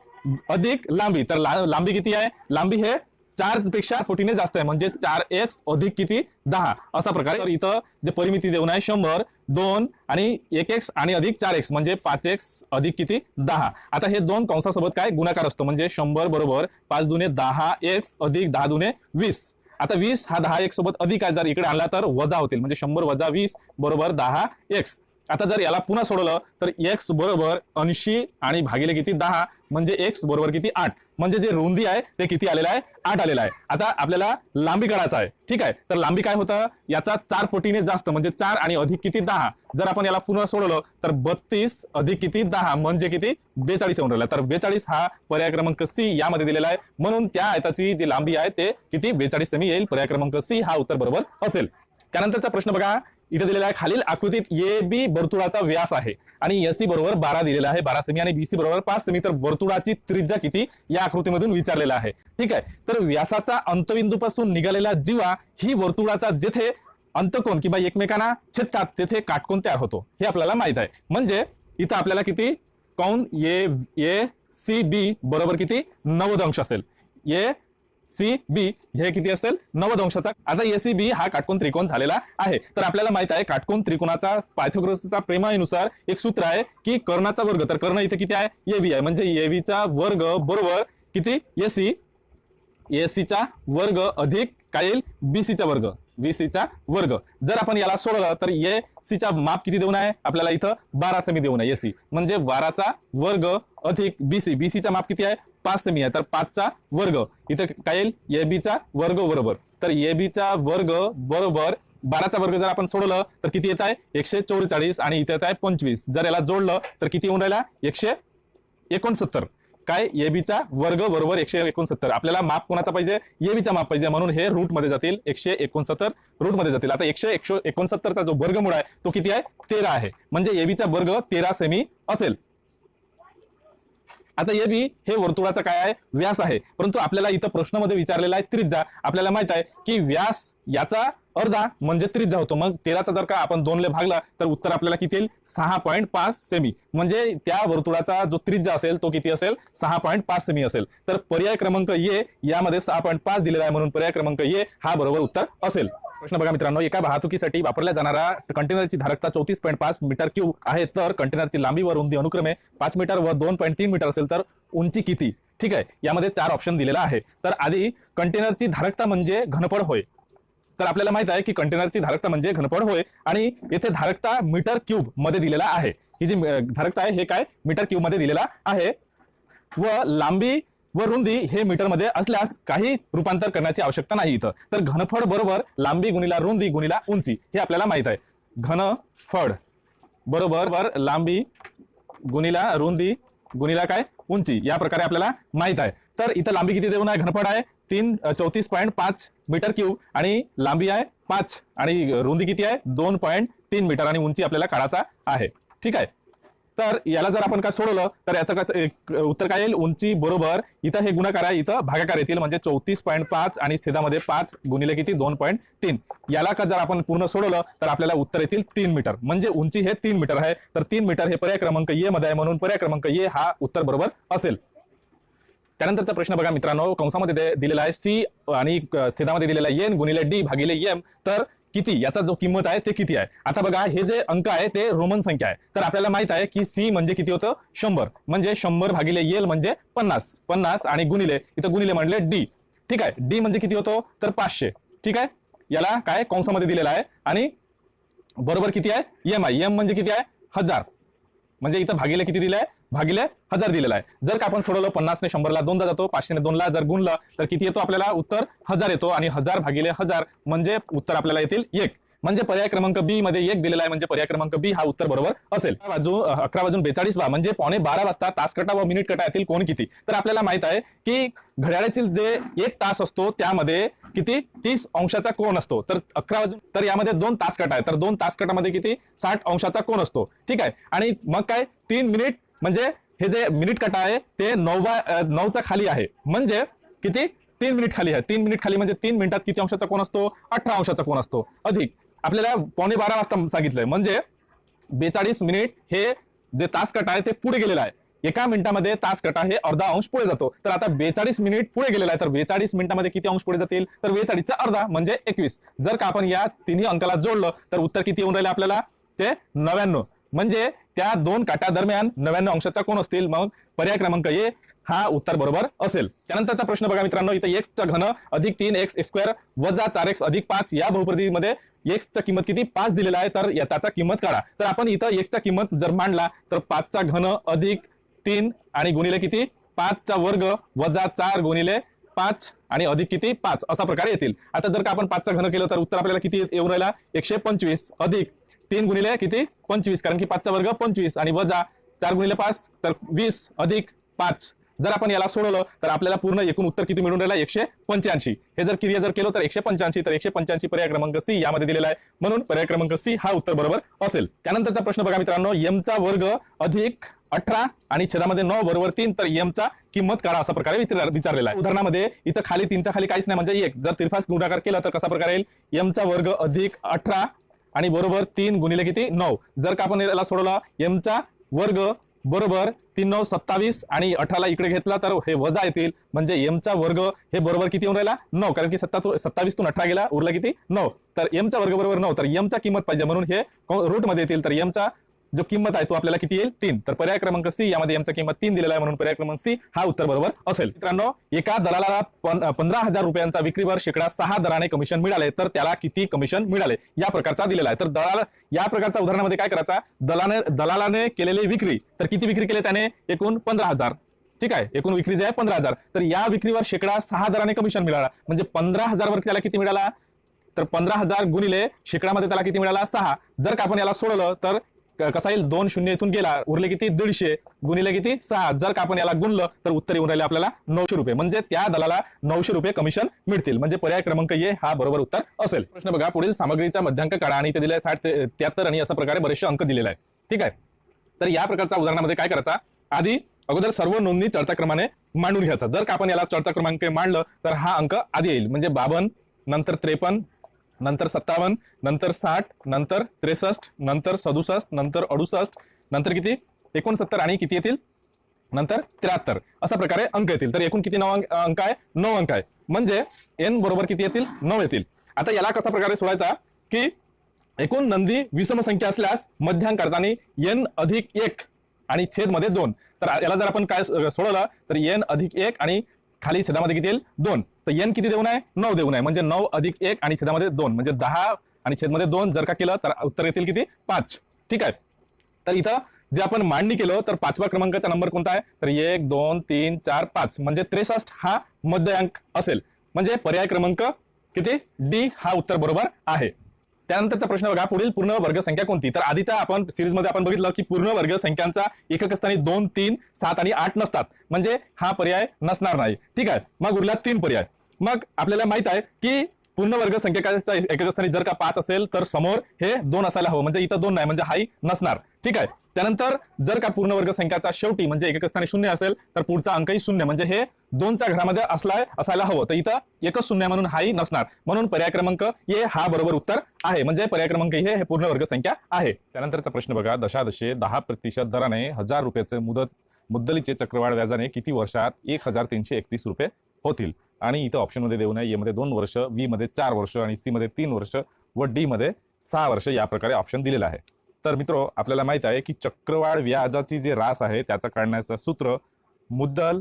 अधिक लांबी तर लांबी किती आहे लांबी हे 4 पेक्षा पटीने जास्त आहे म्हणजे 4x अधिक किती 10 अशा प्रकारे. तर इथं जे परिमिती देऊन आहे 100 2 आणि 1x आणि अधिक 4x म्हणजे 5x अधिक किती 10. आता हे दोन कंसासोबत काय गुणाकार असतो म्हणजे 100 बरोबर 5 दुने 10x अधिक 10 दुने 20. आता 20 हा 10x सोबत अधिक आहे जर इकडे आणला तर वजा होतील म्हणजे 100 वजा 20 बरोबर 10x आता जर याला पुन्हा सोडवलं तर x बरोबर 80 आणि भागिले किती 10 म्हणजे x बरोबर किती 8 म्हणजे जे रुंदी आहे ते किती आलेलं आहे 8 आलेलं आहे। आता आपल्याला लांबी काढायचं आहे, ठीक आहे। तर लांबी काय होतं याचा 4 पटीने जास्त म्हणजे 4 आणि अधिक किती 10। जर आपण याला पुन्हा सोडवलं तर 32 अधिक किती 10 म्हणजे किती 42 येऊन राहिला। तर 42 हा पर्याय क्रमांक सी यामध्ये दिलेला आहे, म्हणून त्या आयताची जी लांबी आहे ते किती 42 सेमी येईल। पर्याय क्रमांक सी हा उत्तर बरोबर असेल। त्यानंतरचा प्रश्न बघा, इथे दिलेला आहे खालील आकृतीत ए बी वर्तुळाचा व्यास आहे आणि एसी बरोबर 12 दिलेला आहे 12 सेमी आणि बीसी बरोबर 5 सेमी। तर वर्तुळाची त्रिज्या किती या आकृतीमधून विचारलेला आहे, ठीक आहे। तर व्यासाचा अंतबिंदूपासून निघालेला जीवा ही वर्तुळाचा जेथे अंतकोन किंवा एकमेकांना छेदतात तेथे काटकोन तयार होतो हे आपल्याला माहित आहे। म्हणजे इथं आपल्याला किती कोन ए सी बी बरोबर किती 90 अंश असेल। ए सी बी हे किती असेल 90 अंशाचा। आता एसीबी हा काटकोन त्रिकोण झालेला आहे। तर आपल्याला माहित आहे काटकोन त्रिकोणाचा पायथागोरसचा प्रमेयानुसार एक सूत्र आहे की कर्णाचा वर्ग, तर कर्ण इथे किती आहे एबी आहे म्हणजे एबी चा वर्ग बरोबर किती एसी चा वर्ग अधिक काय येईल बीसी चा वर्ग, बीसी चा वर्ग। जर आपण याला सोडवलं तर एसी चा माप किती देऊन आहे आपल्याला इथं 12 सेमी देऊन आहे। एसी म्हणजे 12 चा वर्ग अधिक बीसी, बीसी चा माप किती आहे 5 सेमी आहे, तर 5 चा वर्ग इथं काय येईल एबी चा वर्ग बरोबर। तर एबी चा वर्ग बरोबर 12 चा वर्ग जर आपण सोडवलं तर किती येत आहे 144 आणि इथे येत आहे 25। जर याला जोडलं तर किती येऊन राहिला 169। काय एबीचा वर्ग बरोबर 169। आपल्याला माप कोणाचा पाहिजे एबीचा माप पाहिजे, म्हणून हे रूट मध्ये जातील 169 रूट मध्ये जातील। आता 169 चा जो वर्गमूळ आहे तो किती आहे 13 आहे, म्हणजे एबीचा वर्ग 13 सेमी असेल। आता एबी हे वर्तुळाचा काय आहे व्यास आहे, परंतु आपल्याला इथं प्रश्नामध्ये विचारलेला आहे त्रिज्या। आपल्याला माहित आहे की व्यास याचा अर्धा म्हणजे त्रिज्या होतो, मग 13 चा जर का आपण 2 ने भागला तर उत्तर आपल्याला किती येईल 6.5 सेमी, म्हणजे त्या वर्तुळाचा जो त्रिज्या असेल तो किती असेल 6.5 सेमी असेल। तर पर्याय क्रमांक ए यामध्ये 6.5 दिलेला आहे, म्हणून पर्याय क्रमांक ए हा बरोबर उत्तर असेल। प्रश्न बघा मित्रांनो, एका वाहतुकीसाठी वापरल्या जाणारा कंटेनरची धारकता 34.5 मीटर क्यूब आहे, तर कंटेनरची लांबी व रुंदी अनुक्रमे 5 मीटर व 2.3 मीटर असेल तर उंची किती, ठीक आहे। यामध्ये 4 ऑप्शन दिलेला आहे। तर आधी कंटेनरची धारकता म्हणजे घनफळ होय, तर आपल्याला माहित आहे की कंटेनरची धारकता म्हणजे घनफळ होय आणि येथे धारकता मीटर क्यूब मध्ये दिलेला आहे। ही जी धारकता आहे हे काय मीटर क्यूब मध्ये दिलेला आहे व लांबी व रुंदी हे मीटर मध्ये असल्यास काही रूपांतर करण्याची आवश्यकता नाही इथं। तर घनफळ बरोबर लांबी गुणिला रुंदी गुणिला उंची हे आपल्याला माहित आहे। घनफळ बरोबर लांबी गुणिला रुंदी गुणिला काय उंची या प्रकारे आपल्याला माहित आहे। तर इथं लांबी किती देऊन आहे घनफळ आहे 34.5 मीटर क्यूब आणि लांबी आहे 5 आणि रुंदी किती आहे 2.3 मीटर आणि उंची आपल्याला काढायचा आहे, ठीक आहे। तर याला जर आपण काय सोडवलं तर याचं उत्तर काय येईल उंची बरोबर इथं हे गुणाकार आहे इथं भागाकार येतील, म्हणजे 34.5 आणि छेदामध्ये 5 गुणिले किती 2.3। याला का जर आपण पूर्ण सोडवलं तर आपल्याला उत्तर येतील 3 मीटर, म्हणजे उंची हे 3 मीटर आहे। तर 3 मीटर हे पर्याय क्रमांक ए मध्ये आहे, म्हणून पर्याय क्रमांक ए हा उत्तर बरोबर असेल। त्यानंतरचा प्रश्न बघा मित्रांनो, कंसामध्ये दिलेला आहे सी आणि छेदामध्ये दिलेला आहे एन गुणिले डी भागिले एम, तर किती याचा जो किंमत आहे ते किती आहे। आता बघा हे जे अंक आहे ते रोमन संख्या आहे, तर आपल्याला माहित आहे की सी म्हणजे किती होतं 100, म्हणजे 100 भागिले एल म्हणजे 50 आणि गुणिले इथं गुणिले म्हणले डी, ठीक आहे। डी म्हणजे किती होतो तर 500, ठीक आहे। याला काय कंसामध्ये दिलेला आहे आणि बरोबर किती आहे एम आहे, एम म्हणजे किती आहे 1000, म्हणजे इथं भागिले किती दिले आहे भागिले 1000 दिलेला आहे। जर का आपण सोडवलं 50 ने 100 ला 2 दा जातो, 500 ने 2 ला जर गुणलं तर किती येतो आपल्याला उत्तर 1000 येतो आणि 1000 भागिले 1000 म्हणजे उत्तर आपल्याला येतील 1, म्हणजे पर्याय क्रमांक बी मध्ये 1 दिलेला आहे, म्हणजे पर्याय क्रमांक बी हा उत्तर बरोबर असेल। 11:42 म्हणजे 12:15 वाजता तास काटा व मिनिट काटा यातील कोण किती। तर आपल्याला माहित आहे की घड्याळातील जे 1 तास असतो त्यामध्ये किती 30 अंशाचा कोन असतो, तर 11 तर यामध्ये 2 तास काटा आहे, तर 2 तास काटामध्ये किती 60 अंशाचा कोन असतो, ठीक आहे। आणि मग काय 3 मिनिट म्हणजे हे जे मिनिट काटा आहे ते 9 चा खाली आहे, म्हणजे किती 3 मिनिट खाली आहे। 3 मिनिट खाली म्हणजे 3 मिनिटात किती अंशाचा कोन असतो 18 अंशाचा कोन असतो, अधिक आपल्याला 12:15 वाजता सांगितलंय, म्हणजे 42 मिनिट हे जे तास काटा आहे ते पुढे गेलेला आहे। एका मिनिटामध्ये तास काटा हे अर्धा अंश पुढे जातो, तर आता 42 मिनिट पुढे गेलेला आहे, तर 42 मिनिटामध्ये किती अंश पुढे जातील तर 42 चा अर्धा म्हणजे 21। जर का आपण या तिन्ही अंकाला जोडलं तर उत्तर किती येऊन राहिले आपल्याला ते 99, म्हणजे त्या 2 काटा दरम्यान 99 अंशाचा कोन असतील। मग पर्याय क्रमांक ए हा उत्तर बरोबर असेल। त्यानंतरचा प्रश्न बघा मित्रांनो, इथं x चा घन अधिक 3x स्क्वेअर वजा 4x अधिक 5 या बहुपदीमध्ये x चा किंमत किती 5 दिलेला आहे, तर त्याचा किंमत काढा। तर आपण इथं x चा किंमत जर मांडला तर 5 चा घन अधिक 3 आणि गुणिले किती 5 चा वर्ग वजा 4 गुणिले 5 आणि अधिक किती 5 असा प्रकारे येतील। आता जर का आपण 5 चा घन केलं तर उत्तर आपल्याला किती येऊन राहिला 125 अधिक 3 गुणिले किती 25, कारण की 5 चा वर्ग 25 आणि वजा 4 गुणिले 5 तर 20 अधिक 5। जर आपण याला सोडवलं तर आपल्याला पूर्ण एकूण उत्तर किती मिळून राहिला 185। हे जर क्रिया जर केलं तर 185, तर 185 पर्याय क्रमांक सी यामध्ये दिलेला आहे, म्हणून पर्याय क्रमांक सी हा उत्तर बरोबर असेल। त्यानंतरचा प्रश्न बघा मित्रांनो, m चा वर्ग अधिक 18 आणि छेदामध्ये 9 बरोबर 3, तर m चा किंमत काढा असा प्रकारे विचारलेला आहे। उदाहरणामध्ये इथं खाली 3 च्या खाली काहीच नाही म्हणजे 1, जर तिरफास गुणाकार केला तर कसा प्रकारे येईल m चा वर्ग अधिक 18 आणि बरोबर 3 गुणिले किती 9। जर का आपण याला सोडवला m चा वर्ग बरोबर 3 9 27 आणि 18 ला इकडे घेतला तर हे वजा येतील, म्हणजे m चा वर्ग हे बरोबर किती येऊन राहिला 9, कारण की 27 तून 18 गेला उरला किती 9, तर m चा वर्ग बरोबर 9, तर m चा किंमत पाहिजे म्हणून हे रूट मध्ये येतील, तर m चा जो किंमत आहे तो आपल्याला किती येईल 3, तर पर्याय क्रमांक सी यामध्ये m चा किंमत 3 दिलेला आहे, म्हणून पर्याय क्रमांक सी हा उत्तर बरोबर असेल। मित्रांनो, एका दलालाला 15,000 रुपयांचा विक्रीवर 6% दराने कमिशन मिळाले तर त्याला किती कमिशन मिळाले या प्रकारचा दिलेला आहे। तर दलाल या प्रकारच्या उदाहरणामध्ये काय करायचा, दलालाने केलेली विक्री, तर किती विक्री केले त्याने एकूण 15,000, ठीक आहे, एकूण विक्री जे आहे 15,000, तर या विक्रीवर 6% दराने कमिशन मिळाला, म्हणजे 15,000 वर त्याला किती मिळाला, तर 15,000 गुणिले शेकडामध्ये त्याला किती मिळाला 6। जर का आपण याला सोडवलं तर कसा येईल 2 शून्य इथून गेला उरले किती 150 गुणिले किती 6, जर का आपण याला गुणलं तर उत्तर येऊन राहिले आपल्याला 900 रुपये, म्हणजे त्या दलाला 900 रुपये कमिशन मिळतील, म्हणजे पर्याय क्रमांक ए हा बरोबर उत्तर असेल। प्रश्न बघा, पुढील सामग्रीचा मध्यांक काढा आणि ते दिले 60 73 आणि अशा प्रकारे बरेचसे अंक दिलेले आहे, ठीक आहे। तर या प्रकारच्या उदाहरणामध्ये काय करायचा, आधी अगोदर सर्व नोंदणी चढत्या क्रमाने मांडून घ्यायचा। जर का आपण याला चढत्या क्रमांक मांडलं तर हा अंक आधी येईल, म्हणजे 52 नंतर 53 नंतर 57 नंतर 60 नंतर 63 नंतर 67 नंतर 68 नंतर किती 69 आणि किती येतील नंतर 73 अशा प्रकारे अंक येतील। तर एकूण किती 9 अंक आहे 9 अंक आहे, म्हणजे n बरोबर किती येतील 9 येतील। आता याला कसा प्रकारे सोडायचा की एकूण नंदी विषम संख्या असल्यास मध्यांक काढताना n अधिक 1 आणि छेद मध्ये 2, तर याला जर आपण काय सोडवलं तर n अधिक 1 आणि खाली छेदामध्ये किती येईल 2, तर n किती देऊन आहे 9 देऊन आहे, म्हणजे 9 अधिक 1 आणि छेदामध्ये 2 म्हणजे 10 आणि छेदमध्ये 2 जर का केलं तर उत्तर येतील किती 5, ठीक आहे। तर इथं जे आपण मांडणी केलं तर 5व्या क्रमांकाचा नंबर कोणता आहे, तर 1 2 3 4 5 म्हणजे 63 हा मध्यांक असेल, म्हणजे पर्याय क्रमांक किती डी हा उत्तर बरोबर आहे। त्यानंतरचा प्रश्न बघा, पुढील पूर्ण वर्ग संख्या कोणती, तर आधीचा आपण सिरीज मध्ये आपण बघितलं की पूर्ण वर्ग संख्यांचा एकक स्थानी 2 3 7 आणि 8 नसतात, म्हणजे हा पर्याय नसणार नाही, ठीक आहे। मग उरला 3 पर्याय, मग आपल्याला माहित आहे की पूर्ण वर्ग संख्येचा एकक स्थानी जर का 5 असेल तर समोर हे 2 असायला हवं, म्हणजे इथं 2 नाही, म्हणजे हाही नसणार, ठीक आहे। त्यानंतर जर का पूर्ण वर्ग संख्याचा शेवटी म्हणजे एकक स्थानी 0 असेल तर पुढचा अंकही 0, म्हणजे हे 2च्या घरामध्ये असायला हवं, तर इथं एकच 0 म्हणून हाही नसणार, म्हणून पर्याय क्रमांक ए हा बरोबर उत्तर आहे, म्हणजे पर्याय क्रमांक हे पूर्ण वर्ग संख्या आहे। त्यानंतरचा प्रश्न बघा, दशादशे 10% दराने 1000 रुपयाचे मुद्दलीचे चक्रवाढ व्याजाने किती वर्षात 1331 रुपये होतील, आणि इथं ऑप्शन मध्ये देऊ नये, ए मध्ये 2 वर्ष, बी मध्ये 4 वर्ष आणि सी मध्ये 3 वर्ष व डी मध्ये 6 वर्ष या प्रकारे ऑप्शन दिलेला आहे। तर मित्रो, आपल्याला माहित आहे की चक्रवाढ व्याजाची जे रास आहे त्याचं काढण्याचं सूत्र मुद्दल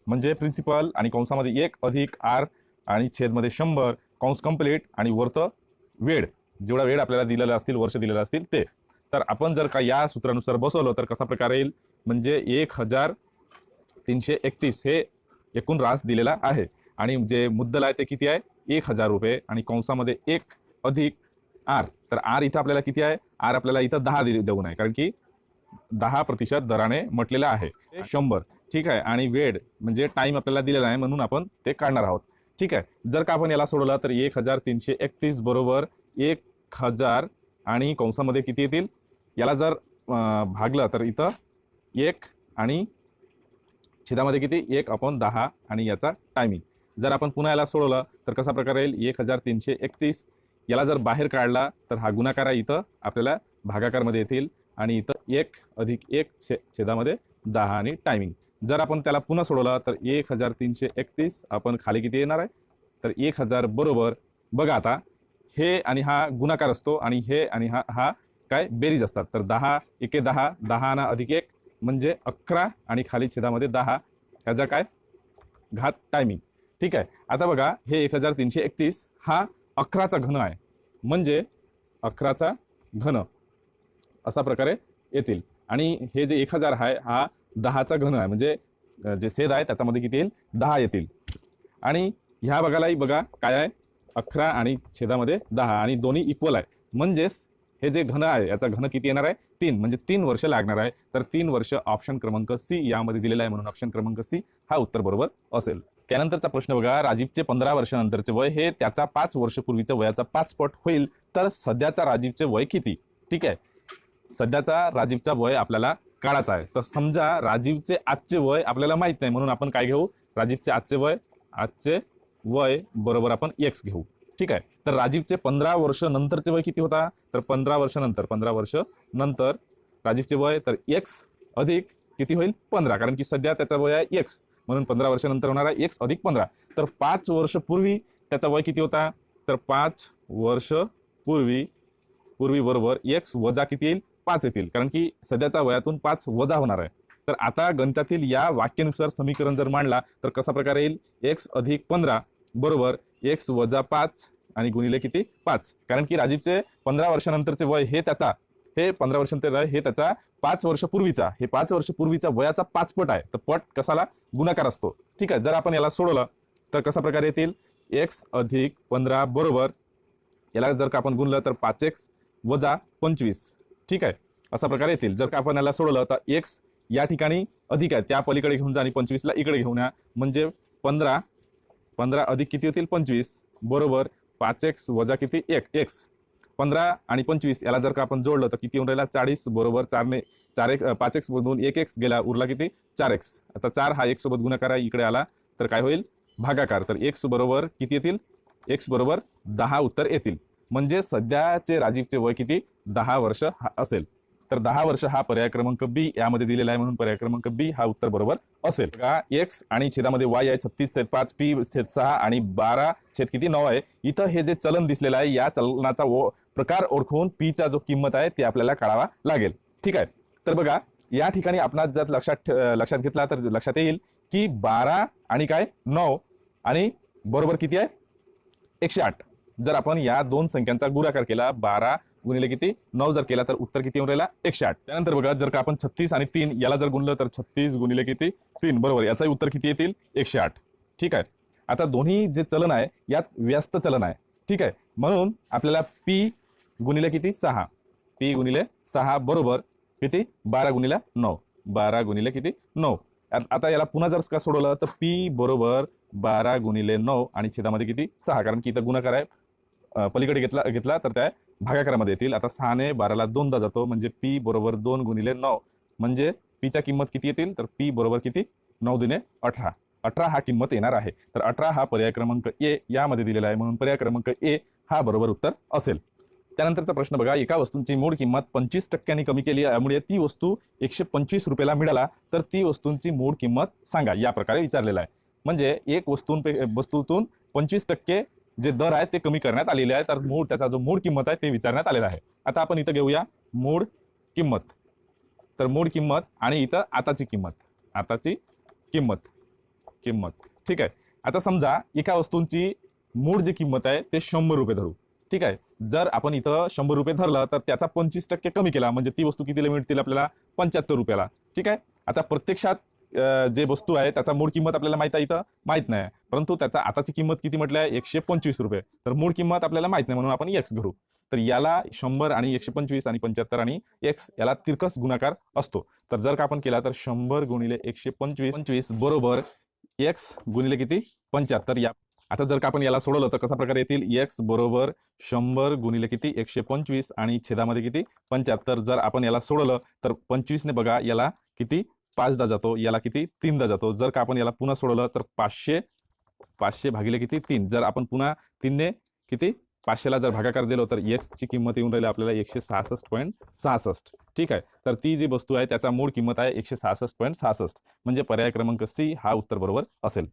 म्हणजे प्रिन्सिपल आणि कंसामध्ये 1 अधिक आर आणि छेदमध्ये 100 कंस कंप्लीट आणि वर्त वेळ, जेवढा वेळ आपल्याला दिलेला असतील वर्ष दिलेला असतील ते, तर आपण जर का या सूत्रानुसार बसवलं तर कसा प्रकारे येईल, म्हणजे 1331 हे एकूण रास दिलेला आहे आणि जे मुद्दल आहे ते किती आहे 1000 रुपये आणि कंसामध्ये 1 अधिक आर, तर आर इथं आपल्याला किती आहे, आर आपल्याला इथं 10 देऊन आहे, कारण की 10% दराने म्हटलेलं आहे 100, ठीक आहे, आणि वेळ म्हणजे टाइम आपल्याला दिलेला आहे म्हणून आपण ते काढणार आहोत, ठीक आहे। जर का आपण याला सोडवलं तर 1331 बरोबर 1000 आणि कंसामध्ये किती येतील, याला जर भागलं तर इथं 1 आणि छेदामध्ये किती 1/10 आणि याचा टायमिंग, जर आपण पुन्हा याला सोडवलं तर कसा प्रकार येईल 1331, याला जर बाहेर काढला तर हा गुणाकार आहे, इथं आपल्याला भागाकारमध्ये येतील आणि इथं 1 अधिक 1 छेदामध्ये 10 आणि टायमिंग, जर आपण त्याला पुन्हा सोडवलं तर 1331 आपण खाली किती येणार आहे, तर 1000 बरोबर बघा आता हे आणि हा गुणाकार असतो आणि हे आणि हा काय बेरीज असतात, तर 10 एके 10 10 ना अधिक 1 म्हणजे 11 आणि खाली छेदामध्ये 10 ह्याचा काय घात टायमिंग. ठीक आहे. आता बघा हे 1331 हा 11चा घन आहे, म्हणजे 11चा घन असा प्रकारे येतील. आणि हे जे 1000 आहे हा 10चा घन आहे, म्हणजे जे छेद आहे त्याच्यामध्ये किती येईल 10 येतील. आणि ह्या भागालाही बघा काय आहे 11 आणि छेदामध्ये 10 आणि दोन्ही इक्वल आहे, म्हणजेच हे जे घन आहे याचा घन किती येणार आहे 3, म्हणजे 3 वर्ष लागणार आहे. तर 3 वर्ष ऑप्शन क्रमांक सी यामध्ये दिलेला आहे, म्हणून ऑप्शन क्रमांक सी हा उत्तर बरोबर असेल. त्यानंतरचा प्रश्न बघा, राजीवचे 15 वर्षानंतरचे वय हे त्याचा 5 वर्षपूर्वीच्या वयाचा 5 पट होईल, तर सध्याचा राजीवचे वय किती. ठीक आहे. सध्याचा राजीवचा वय आपल्याला काढायचा आहे. तर समजा राजीवचे आजचे वय आपल्याला माहित नाही, म्हणून आपण काय घेऊ, राजीवचे आजचे वय बरोबर आपण x घेऊ. ठीक आहे. तर राजीवचे 15 वर्ष नंतरचे वय किती होता, तर 15 वर्ष नंतर राजीवचे वय तर x अधिक किती होईल 15, कारण की सध्या त्याचा वय आहे x, म्हणून 15 वर्षानंतर होणार आहे x अधिक 15. तर 5 वर्ष पूर्वी त्याचा वय किती होता, तर 5 वर्ष पूर्वी बरोबर x वजा किती येईल 5 येतील, कारण की सध्याचा वयातून 5 वजा होणार आहे. तर आता गणितातील या वाक्यानुसार समीकरण जर मांडला तर कसा प्रकारे येईल, x अधिक 15 बरोबर x वजा 5 आणि गुणिले किती 5, कारण की राजीवचे 15 वर्षानंतरचे वय हे 15 वर्षानंतर हे त्याचा 5 वर्ष पूर्वीचा, हे 5 वर्ष पूर्वीचा वयाचा 5 पट आहे. तर पट कसाला गुणाकार असतो. ठीक आहे. जर आपण याला सोडवलं तर कसा प्रकारे येतील, x अधिक 15 बरोबर याला जर का आपण गुणलं तर 5x वजा 25. ठीक आहे. असा प्रकारे येतील. जर का आपण याला सोडवलं तर x या ठिकाणी अधिक आहे, त्या पलीकडे घेऊन जा आणि 25 ला इकडे घेऊन या, म्हणजे 15 अधिक किती होतील 25 बरोबर 5x वजा किती 1x. 15 आणि 25 याला जर का आपण जोडलं तर किती होऊन राहिला 40 बरोबर 5x मधून 1x गेला, उरला किती 4x. आता 4 हा x सोबत गुणाकार आहे, इकडे आला तर काय होईल भागाकार. तर x बरोबर किती येतील, x बरोबर 10 उत्तर येतील. म्हणजे सध्याचे राजीवचे वय किती 10 वर्ष असेल. तर 10 वर्ष हा पर्याय क्रमांक बी यामध्ये दिलेला आहे, म्हणून पर्याय क्रमांक बी हा उत्तर बरोबर असेल. का x आणि छेदामध्ये y आहे 36/5 p/6 आणि 12 छेद किती 9 आहे. इथं हे जे चलन दिसलेलं आहे या चलनाचा प्रकार ओळखून p चा जो किंमत आहे ते आपल्याला काढावा लागेल. ठीक आहे. तर बघा या ठिकाणी आपण जर लक्षात घेतला तर लक्षात येईल की 12 आणि काय 9 आणि बरोबर किती आहे 108. जर आपण या दोन संख्यांचा गुणाकार केला 12 गुणिले किती 9 जर केला तर उत्तर किती येऊन राहिला 108. त्यानंतर बघा जर का आपण 36 आणि 3 याला जर गुणलं तर 36 गुणिले किती 3 बरोबर याचाही उत्तर किती येतील 108. ठीक आहे. आता दोन्ही जे चलन आहे यात व्यस्त चलन आहे. ठीक आहे. म्हणून आपल्याला p गुणिले किती 6, p गुणिले 6 बरोबर किती 12 गुणिले 9, 12 गुणिले किती 9. आता याला पुन्हा जर का सोडवलं तर p बरोबर 12 गुणिले 9 आणि छेदामध्ये किती 6, कारण की इथं गुणाकार आहे, पलीकडे घेतला तर त्या भागाकारामध्ये येतील. आता 6 ने 12 ला 2दा जातो, म्हणजे p बरोबर 2 गुणिले 9, म्हणजे p च्या किंमत किती येतील तर p बरोबर किती 9 दुने 18, 18 हा किंमत येणार आहे. तर 18 हा पर्याय क्रमांक ए यामध्ये दिलेला आहे, म्हणून पर्याय क्रमांक ए हा बरोबर उत्तर असेल. त्यानंतरचा प्रश्न बघा, एका वस्तूंची मूळ किंमत 25% कमी केली, यामुळे ती वस्तू 125 रुपयाला मिळाला, तर ती वस्तूंची मूळ किंमत सांगा, या प्रकारे विचारलेला आहे. म्हणजे एक वस्तूतून 25% जे दर आहे ते कमी करण्यात आलेले आहे, तर त्याचा जो मूळ किंमत आहे ते विचारण्यात आलेला आहे. आता आपण इथं घेऊया मूळ किंमत. तर मूळ किंमत आणि इथं आताची किंमत. ठीक आहे. आता समजा एका वस्तूंची मूळ जी किंमत आहे ते 100 रुपये धरू. ठीक आहे. जर आपण इथं 100 रुपये धरलं तर त्याचा 25% कमी केला, म्हणजे ती वस्तू कितीला मिळतील आपल्याला 75 रुपयाला. ठीक आहे. आता प्रत्यक्षात जे वस्तू आहे त्याचा मूळ किंमत आपल्याला माहित आहे, इथं माहित नाही, परंतु त्याचा आताची किंमत किती म्हटलं आहे 125 रुपये. तर मूळ किंमत आपल्याला माहित नाही, म्हणून आपण x धरू. तर याला 100 आणि 125 आणि 75 आणि x याला तिरकस गुणाकार असतो. तर जर का आपण केला तर 100 गुणिले 125 बरोबर x गुणिले किती 75. या आता जर का आपण याला सोडवलं तर कसा प्रकारे येतील, x बरोबर 100 गुणिले किती 125 आणि छेदामध्ये किती 75. जर आपण याला सोडवलं तर 25 ने बघा याला किती 5दा जातो, याला किती 3दा जातो. जर का आपण याला पुन्हा सोडवलं तर 500 भागिले किती 3. जर आपण पुन्हा 3 ने किती 500 ला जर भागाकार दिलो तर x ची किंमत येऊन राहिली आपल्याला 166.66. ठीक आहे. तर ती जी वस्तू आहे त्याचा मूळ किंमत आहे 166.66, म्हणजे पर्याय क्रमांक सी हा उत्तर बरोबर असेल.